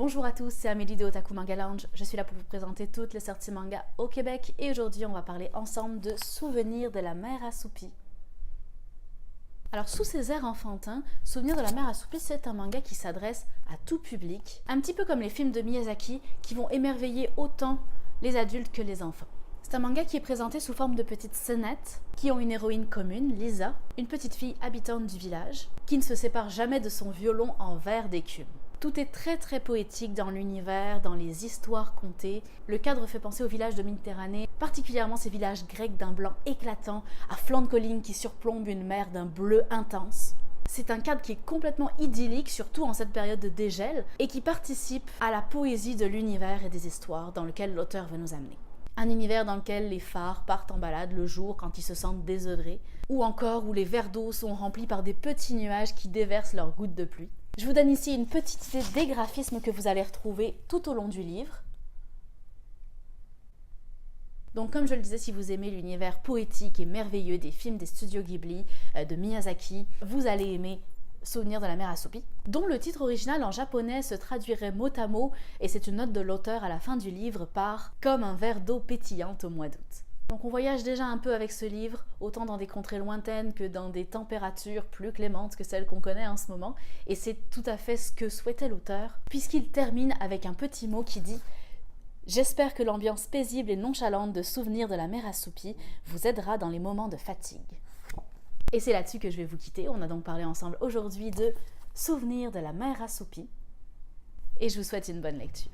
Bonjour à tous, c'est Amélie de Otaku Manga Lounge. Je suis là pour vous présenter toutes les sorties manga au Québec et aujourd'hui on va parler ensemble de Souvenirs de la mer assoupie. Alors sous ces airs enfantins, Souvenirs de la mer assoupie c'est un manga qui s'adresse à tout public, un petit peu comme les films de Miyazaki qui vont émerveiller autant les adultes que les enfants. C'est un manga qui est présenté sous forme de petites scénettes qui ont une héroïne commune, Lisa, une petite fille habitante du village, qui ne se sépare jamais de son violon en verre d'écume. Tout est très poétique dans l'univers, dans les histoires contées. Le cadre fait penser aux villages de Méditerranée, particulièrement ces villages grecs d'un blanc éclatant, à flanc de collines qui surplombent une mer d'un bleu intense. C'est un cadre qui est complètement idyllique, surtout en cette période de dégel, et qui participe à la poésie de l'univers et des histoires dans lequel l'auteur veut nous amener. Un univers dans lequel les phares partent en balade le jour quand ils se sentent désœuvrés, ou encore où les verres d'eau sont remplis par des petits nuages qui déversent leurs gouttes de pluie. Je vous donne ici une petite idée des graphismes que vous allez retrouver tout au long du livre. Donc comme je le disais, si vous aimez l'univers poétique et merveilleux des films des studios Ghibli, de Miyazaki, vous allez aimer Souvenirs de la mer assoupie, dont le titre original en japonais se traduirait mot à mot, et c'est une note de l'auteur à la fin du livre par « comme un verre d'eau pétillante au mois d'août ». Donc on voyage déjà un peu avec ce livre, autant dans des contrées lointaines que dans des températures plus clémentes que celles qu'on connaît en ce moment, et c'est tout à fait ce que souhaitait l'auteur, puisqu'il termine avec un petit mot qui dit « J'espère que l'ambiance paisible et nonchalante de Souvenirs de la mer assoupie vous aidera dans les moments de fatigue. » Et c'est là-dessus que je vais vous quitter. On a donc parlé ensemble aujourd'hui de Souvenirs de la mer assoupie, et je vous souhaite une bonne lecture.